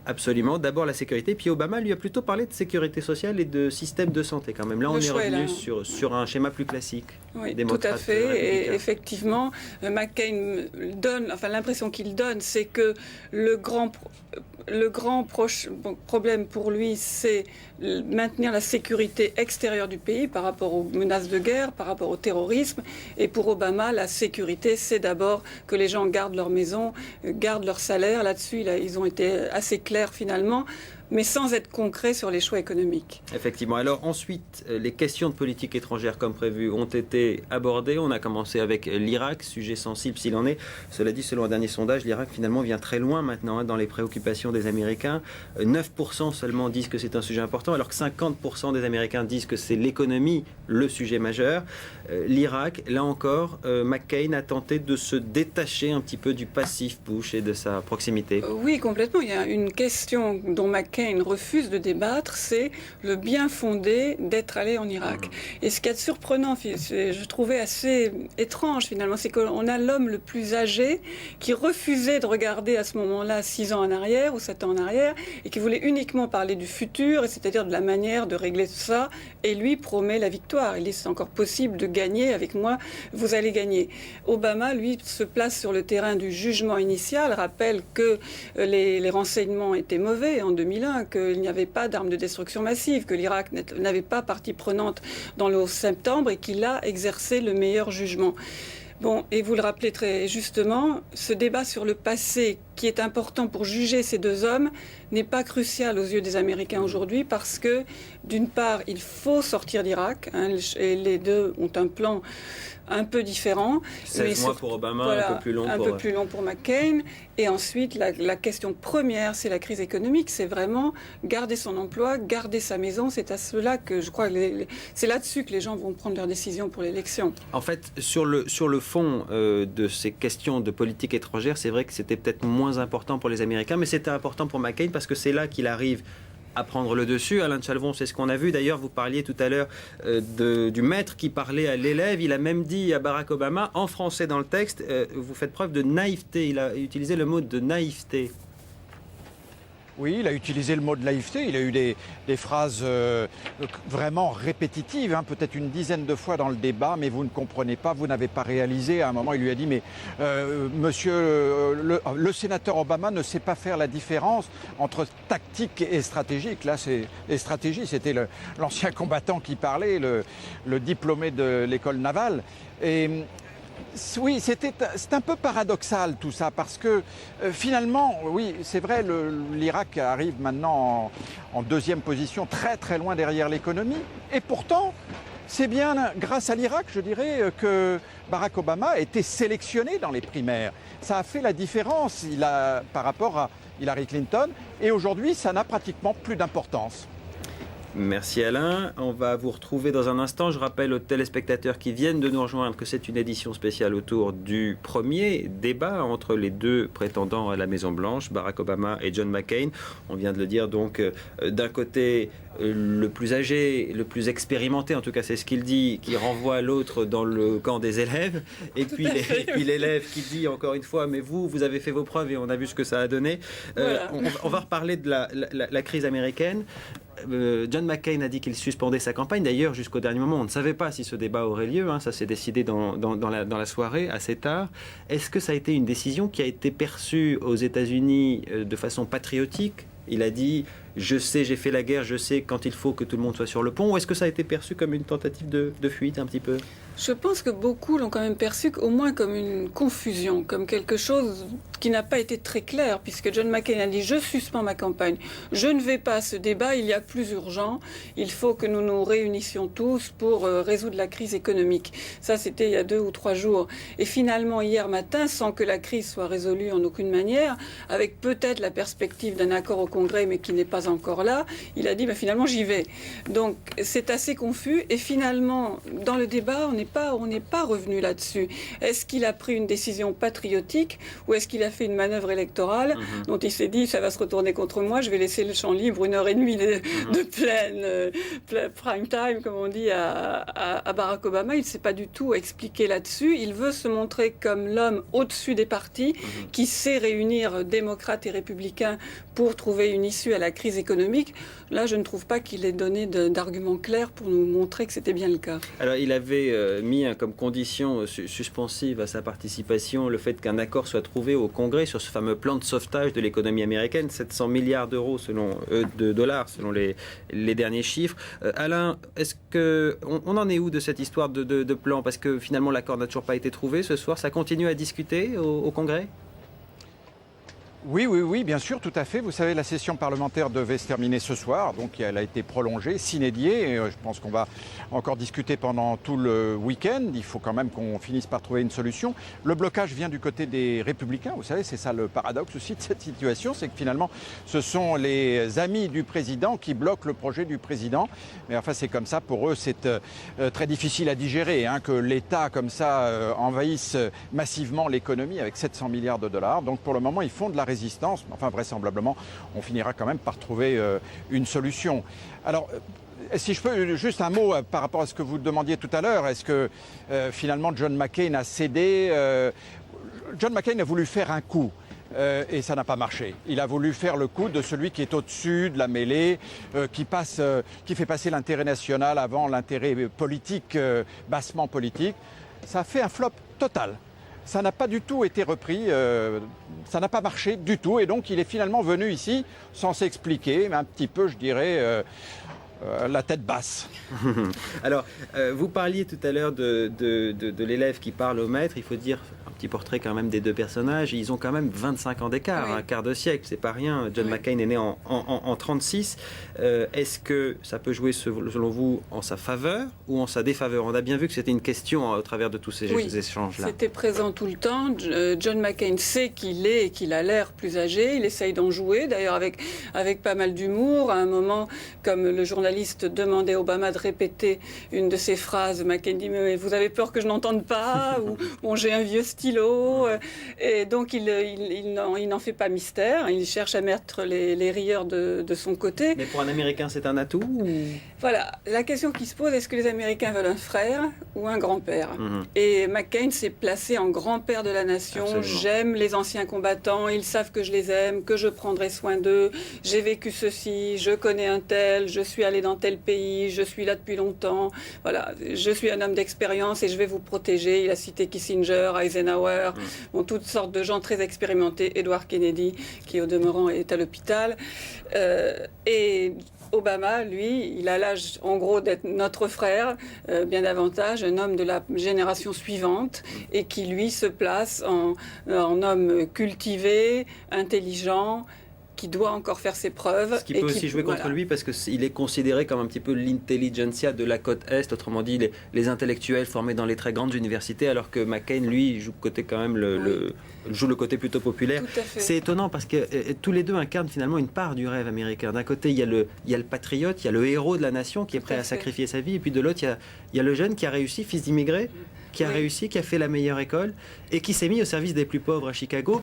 Absolument. D'abord la sécurité, puis Obama lui a plutôt parlé de sécurité sociale et de système de santé quand même. Là, on est revenu sur un schéma plus classique. Oui, tout à fait. Et effectivement, McCain donne, enfin l'impression qu'il donne, c'est que le grand problème pour lui, c'est maintenir la sécurité extérieure du pays par rapport aux menaces de guerre, par rapport au terrorisme. Et pour Obama, la sécurité, c'est d'abord que les gens gardent leur maison, gardent leur salaire. Là-dessus, ils ont été assez clairs finalement, mais sans être concrets sur les choix économiques. Effectivement. Alors ensuite, les questions de politique étrangère comme prévu ont été abordées. On a commencé avec l'Irak, sujet sensible s'il en est. Cela dit, selon un dernier sondage, l'Irak finalement vient très loin maintenant dans les préoccupations des Américains. 9% seulement disent que c'est un sujet important, alors que 50% des Américains disent que c'est l'économie le sujet majeur. L'Irak, là encore, McCain a tenté de se détacher un petit peu du passif Bush et de sa proximité. Oui, complètement. Il y a une question dont McCain refuse de débattre, c'est le bien fondé d'être allé en Irak. Et ce qui est surprenant, je trouvais assez étrange finalement, c'est qu'on a l'homme le plus âgé qui refusait de regarder à ce moment-là 6 ans en arrière ou 7 ans en arrière et qui voulait uniquement parler du futur, c'est-à-dire de la manière de régler tout ça, et lui promet la victoire. Il dit c'est encore possible de gagner avec moi, vous allez gagner. Obama, lui, se place sur le terrain du jugement initial, rappelle que les renseignements étaient mauvais en 2001, qu'il n'y avait pas d'armes de destruction massive, que l'Irak n'avait pas partie prenante dans le 11 septembre et qu'il a exercé le meilleur jugement. Bon, et vous le rappelez très justement, ce débat sur le passé qui est important pour juger ces deux hommes n'est pas crucial aux yeux des Américains aujourd'hui parce que, d'une part, il faut sortir d'Irak, et les deux ont un plan un peu différent. 16 mois pour Obama, voilà, un peu plus long pour McCain. Et ensuite, la question première, c'est la crise économique. C'est vraiment garder son emploi, garder sa maison. C'est à cela que je crois que c'est là-dessus que les gens vont prendre leurs décisions pour l'élection. En fait, sur le fond de ces questions de politique étrangère, c'est vrai que c'était peut-être moins important pour les Américains, mais c'était important pour McCain parce que c'est là qu'il arrive à prendre le dessus. Alain de Chalvon, c'est ce qu'on a vu. D'ailleurs, vous parliez tout à l'heure du maître qui parlait à l'élève. Il a même dit à Barack Obama, en français dans le texte, vous faites preuve de naïveté. Il a utilisé le mot de naïveté. Oui, il a utilisé le mot de naïveté. Il a eu des phrases vraiment répétitives, peut-être une dizaine de fois dans le débat, mais vous ne comprenez pas, vous n'avez pas réalisé. À un moment, il lui a dit, mais monsieur, le sénateur Obama ne sait pas faire la différence entre tactique et stratégique. Là, et stratégie, c'était l'ancien combattant qui parlait, le diplômé de l'école navale. Et oui, c'est un peu paradoxal tout ça, parce que finalement, oui, c'est vrai, l'Irak arrive maintenant en deuxième position, très très loin derrière l'économie, et pourtant, c'est bien grâce à l'Irak, je dirais, que Barack Obama a été sélectionné dans les primaires. Ça a fait la différence par rapport à Hillary Clinton, et aujourd'hui, ça n'a pratiquement plus d'importance. Merci Alain. On va vous retrouver dans un instant. Je rappelle aux téléspectateurs qui viennent de nous rejoindre que c'est une édition spéciale autour du premier débat entre les deux prétendants à la Maison-Blanche, Barack Obama et John McCain. On vient de le dire, donc d'un côté le plus âgé, le plus expérimenté, en tout cas c'est ce qu'il dit, qui renvoie l'autre dans le camp des élèves, et puis l'élève qui dit encore une fois, mais vous avez fait vos preuves et on a vu ce que ça a donné. Voilà. On va reparler de la crise américaine. John McCain a dit qu'il suspendait sa campagne. D'ailleurs, jusqu'au dernier moment, on ne savait pas si ce débat aurait lieu. Ça s'est décidé dans la soirée, assez tard. Est-ce que ça a été une décision qui a été perçue aux États-Unis de façon patriotique ? Il a dit « Je sais, j'ai fait la guerre, je sais quand il faut que tout le monde soit sur le pont ». Ou est-ce que ça a été perçu comme une tentative de fuite un petit peu ? Je pense que beaucoup l'ont quand même perçu au moins comme une confusion, comme quelque chose qui n'a pas été très clair, puisque John McCain a dit « Je suspends ma campagne, je ne vais pas à ce débat, il y a plus urgent, il faut que nous nous réunissions tous pour résoudre la crise économique ». Ça, c'était il y a 2 ou 3 jours. Et finalement, hier matin, sans que la crise soit résolue en aucune manière, avec peut-être la perspective d'un accord au Congrès, mais qui n'est pas encore là, il a dit « Finalement, j'y vais ». Donc, c'est assez confus. Et finalement, dans le débat, on n'est pas revenu là-dessus. Est-ce qu'il a pris une décision patriotique ou est-ce qu'il a fait une manœuvre électorale dont il s'est dit ça va se retourner contre moi, je vais laisser le champ libre 1h30 de pleine prime time, comme on dit, à Barack Obama. Il ne s'est pas du tout expliqué là-dessus. Il veut se montrer comme l'homme au-dessus des partis qui sait réunir démocrates et républicains pour trouver une issue à la crise économique. Là, je ne trouve pas qu'il ait donné d'arguments clairs pour nous montrer que c'était bien le cas. Alors, il avait mis comme condition suspensive à sa participation le fait qu'un accord soit trouvé au Congrès sur ce fameux plan de sauvetage de l'économie américaine, 700 milliards d'euros de dollars selon les derniers chiffres. Alain, est-ce que on en est où de cette histoire de plan? Parce que finalement, l'accord n'a toujours pas été trouvé ce soir. Ça continue à discuter au Congrès? Oui, bien sûr, tout à fait. Vous savez, la session parlementaire devait se terminer ce soir, donc elle a été prolongée, sine die, et je pense qu'on va encore discuter pendant tout le week-end. Il faut quand même qu'on finisse par trouver une solution. Le blocage vient du côté des Républicains, vous savez, c'est ça le paradoxe aussi de cette situation, c'est que finalement, ce sont les amis du président qui bloquent le projet du président. Mais enfin, c'est comme ça, pour eux, c'est très difficile à digérer, que l'État, comme ça, envahisse massivement l'économie avec 700 milliards de dollars. Donc pour le moment, ils font de la résistance, mais enfin vraisemblablement on finira quand même par trouver une solution. Alors si je peux juste un mot par rapport à ce que vous demandiez tout à l'heure, est-ce que finalement John McCain a cédé? John McCain a voulu faire un coup. Et ça n'a pas marché. Il a voulu faire le coup de celui qui est au-dessus de la mêlée, qui fait passer l'intérêt national avant l'intérêt politique, bassement politique. Ça a fait un flop total. Ça n'a pas du tout été repris, ça n'a pas marché du tout. Et donc il est finalement venu ici sans s'expliquer, mais un petit peu, je dirais, la tête basse. Alors, vous parliez tout à l'heure de l'élève qui parle au maître. Il faut dire un petit portrait quand même des deux personnages. Ils ont quand même 25 ans d'écart, oui. Un quart de siècle, c'est pas rien. John McCain est né en 36. Est-ce que ça peut jouer, selon vous, en sa faveur ou en sa défaveur? On a bien vu que c'était une question au travers de tous ces échanges-là. C'était présent tout le temps. John McCain sait qu'il est et qu'il a l'air plus âgé. Il essaye d'en jouer, d'ailleurs avec pas mal d'humour. À un moment, comme le journaliste demandait à Obama de répéter une de ses phrases, McCain dit « Mais vous avez peur que je n'entende pas ?» ou « Bon, j'ai un vieux stylo ». Et donc, il n'en fait pas mystère. Il cherche à mettre les rieurs de son côté. Mais pour un Américain, c'est un atout ou... Voilà. La question qui se pose, est-ce que les Américains veulent un frère ou un grand-père? Et McCain s'est placé en grand-père de la nation. Absolument. J'aime les anciens combattants. Ils savent que je les aime, que je prendrai soin d'eux. J'ai vécu ceci, je connais un tel, je suis allé dans tel pays, je suis là depuis longtemps. Voilà. Je suis un homme d'expérience et je vais vous protéger. Il a cité Kissinger, Eisenhower, bon, toutes sortes de gens très expérimentés. Edward Kennedy, qui au demeurant est à l'hôpital. Et Obama, lui, il a l'âge, en gros, d'être notre frère, bien davantage, un homme de la génération suivante, et qui, lui, se place en homme cultivé, intelligent, qui doit encore faire ses preuves. Ce qui peut aussi jouer contre lui parce qu'il est considéré comme un petit peu l'intelligentsia de la côte Est, autrement dit les intellectuels formés dans les très grandes universités, alors que McCain, lui, joue côté quand même joue le côté plutôt populaire. C'est étonnant parce que tous les deux incarnent finalement une part du rêve américain. D'un côté, il y a le patriote, il y a le héros de la nation qui est prêt à sacrifier sa vie, et puis de l'autre, il y a le jeune qui a réussi, fils d'immigrés, qui a réussi, qui a fait la meilleure école et qui s'est mis au service des plus pauvres à Chicago.